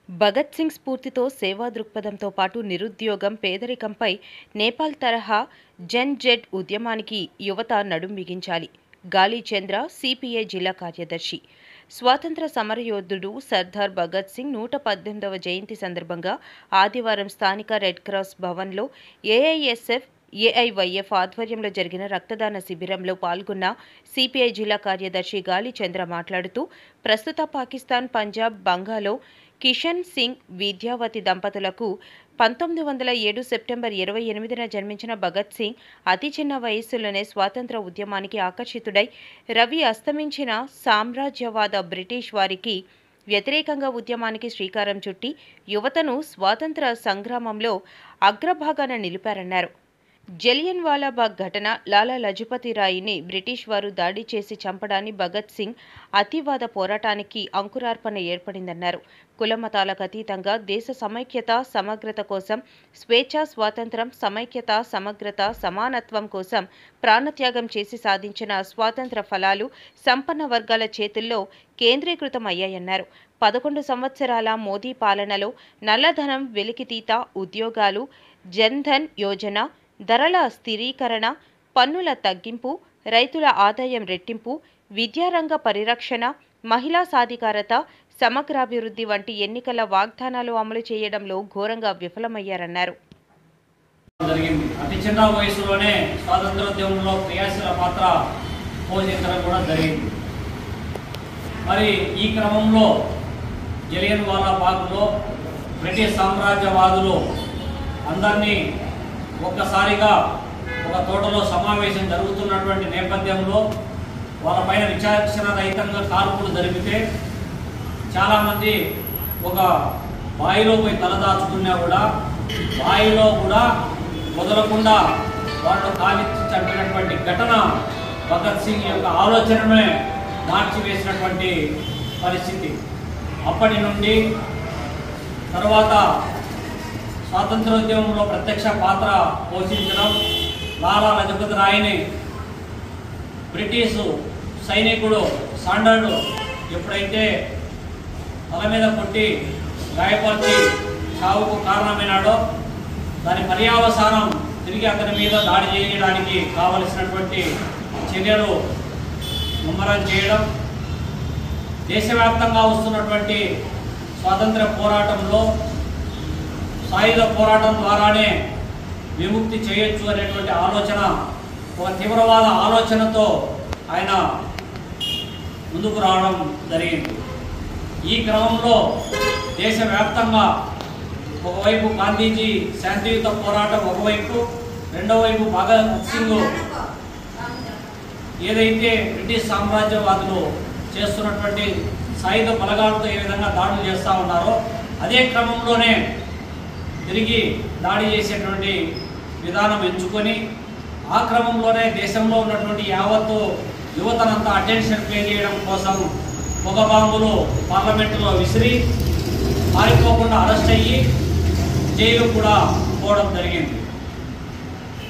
భగత్ సింగ్ స్ఫూర్తితో సేవా దృక్పథంతో పాటు నిరుద్యోగం, పేదరికంపై నేపాల్ తరహా జన్ జెడ్ ఉద్యమానికి యువత నడుం బిగించాలి. గాలి చంద్ర, సిపిఐ జిల్లా కార్యదర్శి. స్వాతంత్ర సమరయోధుడు సర్దార్ భగత్ సింగ్ 118వ జయంతి సందర్భంగా ఆదివారం స్థానిక రెడ్ క్రాస్ భవన్లో ఏఐఎస్ఎఫ్, ఏఐవైఎఫ్ ఆధ్వర్యంలో జరిగిన రక్తదాన శిబిరంలో పాల్గొన్న సిపిఐ జిల్లా కార్యదర్శి గాలి చంద్ర మాట్లాడుతూ, ప్రస్తుత పాకిస్తాన్, పంజాబ్, బంగాలో కిషన్ సింగ్, విద్యావతి దంపతులకు 1907 సెప్టెంబర్ 28న జన్మించిన భగత్ సింగ్ అతి చిన్న వయస్సులోనే స్వాతంత్ర ఉద్యమానికి ఆకర్షితుడై రవి అస్తమించిన సామ్రాజ్యవాద బ్రిటిష్ వారికి వ్యతిరేకంగా ఉద్యమానికి శ్రీకారం చుట్టి యువతను స్వాతంత్ర సంగ్రామంలో అగ్రభాగాన నిలిపారన్నారు. జలియన్ వాలాబాగ్ ఘటన, లాలా లజపతి రాయ్ని బ్రిటిష్ వారు దాడి చేసి చంపడాన్ని భగత్ సింగ్ అతివాద పోరాటానికి అంకురార్పణ ఏర్పడిందన్నారు. కులమతాలకు అతీతంగా దేశ సమైక్యత, సమగ్రత కోసం స్వేచ్ఛ, స్వాతంత్రం, సమైక్యత, సమగ్రత, సమానత్వం కోసం ప్రాణత్యాగం చేసి సాధించిన స్వాతంత్ర ఫలాలు సంపన్న వర్గాల చేతుల్లో కేంద్రీకృతం అయ్యాయన్నారు. 11 సంవత్సరాల మోదీ పాలనలో నల్లధనం వెలికితీత, ఉద్యోగాలు, జన్ధన్ యోజన, ధరల స్థిరీకరణ, పన్నుల తగ్గింపు, రైతుల ఆదాయం రెట్టింపు, విద్యారంగ పరిరక్షణ, మహిళా సాధికారత, సమగ్రాభివృద్ధి వంటి ఎన్నికల వాగ్దానాలు అమలు చేయడంలో ఘోరంగా విఫలమయ్యారన్నారు. అతి చిన్న వయసులోనే స్వాతంత్రోద్యమంలో క్రియాశీల పాత్ర పోషించడం కూడా జరిగింది. మరి ఈ క్రమంలో జలియన్ వాలాబాగ్లో బ్రిటిష్ సామ్రాజ్యవాదులు అందరినీ ఒక్కసారిగా ఒక తోటలో సమావేశం జరుగుతున్నటువంటి నేపథ్యంలో వాళ్ళపైన విచక్షణ రహితంగా కాల్పులు జరిపితే చాలామంది ఒక బావిలో పోయి తలదాచుకున్నా కూడా బావిలో కూడా వదలకుండా వాళ్ళు కాల్చి చంపినటువంటి ఘటన భగత్ సింగ్ యొక్క ఆలోచననే మార్చివేసినటువంటి పరిస్థితి. అప్పటి నుండి తర్వాత స్వాతంత్రోద్యమంలో ప్రత్యక్ష పాత్ర పోషించడం, లాలా లజపతి రాయ్ని బ్రిటిషు సైనికుడు సాండర్డ్ ఎప్పుడైతే తల మీద కొట్టి గాయపరిచి చావుకు కారణమైనాడో దాని పర్యావసానం తిరిగి అతని మీద దాడి చేయడానికి కావలసినటువంటి చర్యలు ముమ్మరం చేయడం, దేశవ్యాప్తంగా వస్తున్నటువంటి స్వాతంత్ర పోరాటంలో సాయుధ పోరాటం ద్వారానే విముక్తి చేయొచ్చు అనేటువంటి ఆలోచన, ఒక తీవ్రవాద ఆలోచనతో ఆయన ముందుకు రావడం జరిగింది. ఈ క్రమంలో దేశవ్యాప్తంగా ఒకవైపు గాంధీజీ శాంతియుత పోరాటం ఒకవైపు, రెండో వైపు భగత్ సింగ్ ఏదైతే బ్రిటిష్ సామ్రాజ్యవాదులు చేస్తున్నటువంటి సాయుధ బలగాలతో ఏ విధంగా దాడులు చేస్తూ ఉన్నారో అదే క్రమంలోనే తిరిగి దాడి చేసేటువంటి విధానం ఎంచుకొని ఆ క్రమంలోనే దేశంలో ఉన్నటువంటి యావత్తు యువతనంతా అటెన్షన్ ప్లే చేయడం కోసం పొగ బాంబులు పార్లమెంటులో విసిరి పారిపోకుండా అరెస్ట్ అయ్యి జైలు కూడా పోవడం జరిగింది.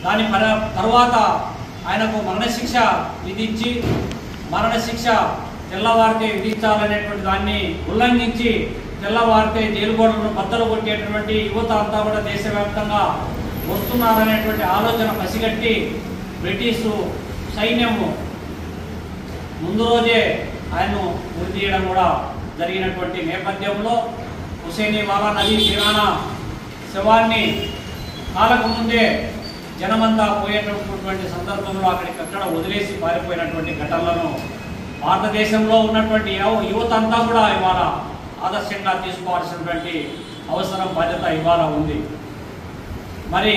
దాని తర్వాత ఆయనకు మరణశిక్ష విధించి మరణశిక్ష తెల్లవారితే విధించాలనేటువంటి దాన్ని ఉల్లంఘించి తెల్లవారితే జైలు గోడలను బద్దలు కొట్టేటువంటి యువత అంతా కూడా దేశవ్యాప్తంగా వస్తున్నారనేటువంటి ఆలోచన పసిగట్టి బ్రిటిషు సైన్యము ముందు రోజే ఆయన్ను ఉరి తీయడం కూడా జరిగినటువంటి నేపథ్యంలో హుసేనీవాలా నదీ తీరాన శవాన్ని కాలకు ముందే జనమంతా పోయేటటువంటి సందర్భంలో అక్కడికక్కడ వదిలేసి పారిపోయినటువంటి ఘటనలను భారతదేశంలో ఉన్నటువంటి యువత అంతా కూడా ఇవాళ ఆదర్శంగా తీసుకోవాల్సినటువంటి అవసరం, బాధ్యత ఇవాళ ఉంది. మరి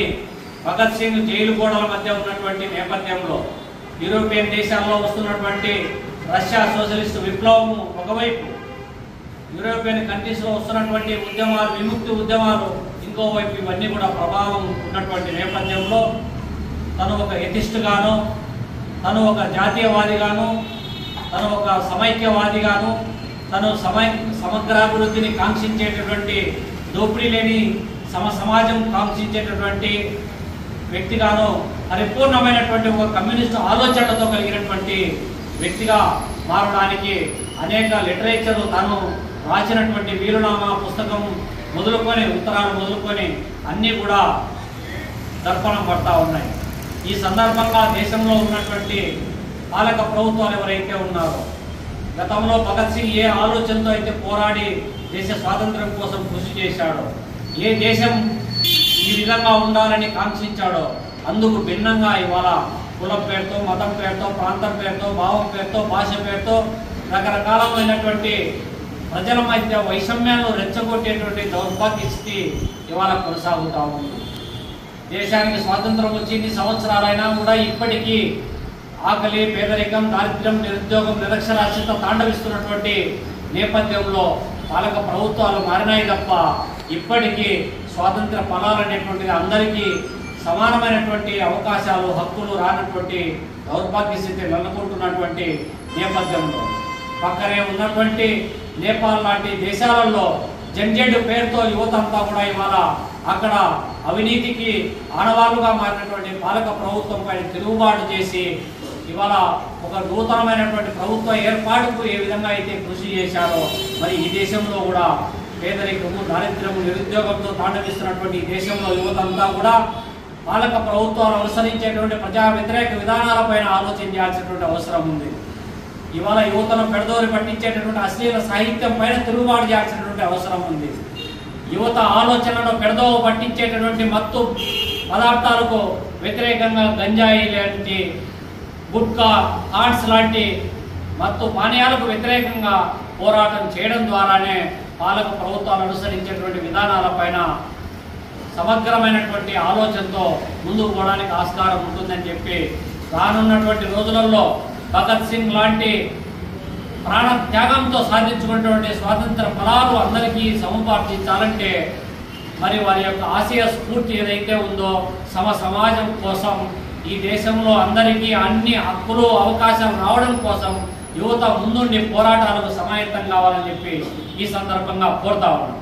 భగత్ సింగ్ జైలు గోడల మధ్య ఉన్నటువంటి నేపథ్యంలో యూరోపియన్ దేశాల్లో వస్తున్నటువంటి రష్యా సోషలిస్టు విప్లవం ఒకవైపు, యూరోపియన్ కంట్రీస్లో వస్తున్నటువంటి ఉద్యమాలు, విముక్తి ఉద్యమాలు ఇంకోవైపు, ఇవన్నీ కూడా ప్రభావం ఉన్నటువంటి నేపథ్యంలో తను ఒక ఎథిస్టుగాను, తను ఒక జాతీయవాదిగాను, తను ఒక సమైక్యవాదిగాను, తను సమగ్రాభివృద్ధిని కాంక్షించేటటువంటి, దోపిడీ లేని సమాజం కాంక్షించేటటువంటి వ్యక్తిగాను, పరిపూర్ణమైనటువంటి ఒక కమ్యూనిస్టు ఆలోచనలతో కలిగినటువంటి వ్యక్తిగా మారడానికి అనేక లిటరేచర్ తాను రాసినటువంటి వీలునామా పుస్తకం మొదలుకొని ఉత్తరాలు మొదలుకొని అన్నీ కూడా దర్పణం పడతా ఉన్నాయి. ఈ సందర్భంగా దేశంలో ఉన్నటువంటి పాలక ప్రభుత్వాలు ఎవరైతే ఉన్నారో, గతంలో భగత్ సింగ్ ఏ ఆలోచనతో అయితే పోరాడి దేశ స్వాతంత్ర్యం కోసం కృషి చేశాడో, ఏ దేశం ఈ విధంగా ఉండాలని కాంక్షించాడో అందుకు భిన్నంగా ఇవాళ కులం పేరుతో, మతం పేరుతో, ప్రాంతం పేరుతో, భావం పేరుతో, భాష పేరుతో రకరకాలమైనటువంటి ప్రజల మధ్య వైషమ్యాలను రెచ్చగొట్టేటువంటి దౌర్భాగ్య స్థితి ఇవాళ కొనసాగుతూ ఉంది. దేశానికి స్వాతంత్రం వచ్చి ఇన్ని సంవత్సరాలైనా కూడా ఇప్పటికీ ఆకలి, పేదరికం, దారిద్ర్యం, నిరుద్యోగం, నిరక్షరాస్యత తాండవిస్తున్నటువంటి నేపథ్యంలో పాలక ప్రభుత్వాలు మారినాయి తప్ప ఇప్పటికీ స్వాతంత్ర ఫలాలు అనేటువంటిది అందరికీ సమానమైనటువంటి అవకాశాలు, హక్కులు రానటువంటి దౌర్భాగ్య స్థితి నెలకొంటున్నటువంటి నేపథ్యంలో పక్కనే ఉన్నటువంటి నేపాల్ లాంటి దేశాలలో జన్జెడ్ పేరుతో యువత అంతా కూడా ఇవాళ అక్కడ అవినీతికి ఆనవాళ్లుగా మారినటువంటి పాలక ప్రభుత్వంపై తిరుగుబాటు చేసి ఇవాళ ఒక నూతనమైనటువంటి ప్రభుత్వ ఏర్పాటుకు ఏ విధంగా అయితే కృషి చేశారో మరి ఈ దేశంలో కూడా పేదరికము, దారిద్ర్యము, నిరుద్యోగంతో తాండవిస్తున్నటువంటి ఈ దేశంలో యువత అంతా కూడా పాలక ప్రభుత్వాలు అనుసరించేటువంటి ప్రజా వ్యతిరేక విధానాలపైన ఆలోచన చేయాల్సినటువంటి అవసరం ఉంది. ఇవాళ యువతను పెడదోరి పట్టించేటటువంటి అశ్లీల సాహిత్యం పైన తిరుగుబాటు చేయాల్సినటువంటి అవసరం ఉంది. యువత ఆలోచనలను పెడదోవ పట్టించేటటువంటి మత్తు పదార్థాలకు వ్యతిరేకంగా గంజాయి లాంటి, గుట్కా, హార్ట్స్ లాంటి మత్తు పానీయాలకు వ్యతిరేకంగా పోరాటం చేయడం ద్వారానే పాలక ప్రభుత్వాలు అనుసరించేటువంటి విధానాలపైన సమగ్రమైనటువంటి ఆలోచనతో ముందుకు పోవడానికి ఆస్కారం ఉంటుందని చెప్పి రానున్నటువంటి రోజులలో భగత్ సింగ్ లాంటి ప్రాణ త్యాగంతో సాధించుకున్నటువంటి స్వాతంత్ర ఫలాలు అందరికీ సముపార్జించాలంటే మరి వారి యొక్క ఆశయ స్ఫూర్తి ఏదైతే ఉందో సమాజం కోసం, ఈ దేశంలో అందరికీ అన్ని హక్కులు, అవకాశాలు రావడం కోసం యువత ముందుండి పోరాటాలకు సమాయత్తం కావాలని చెప్పి ఈ సందర్భంగా కోరుతా ఉన్నాం.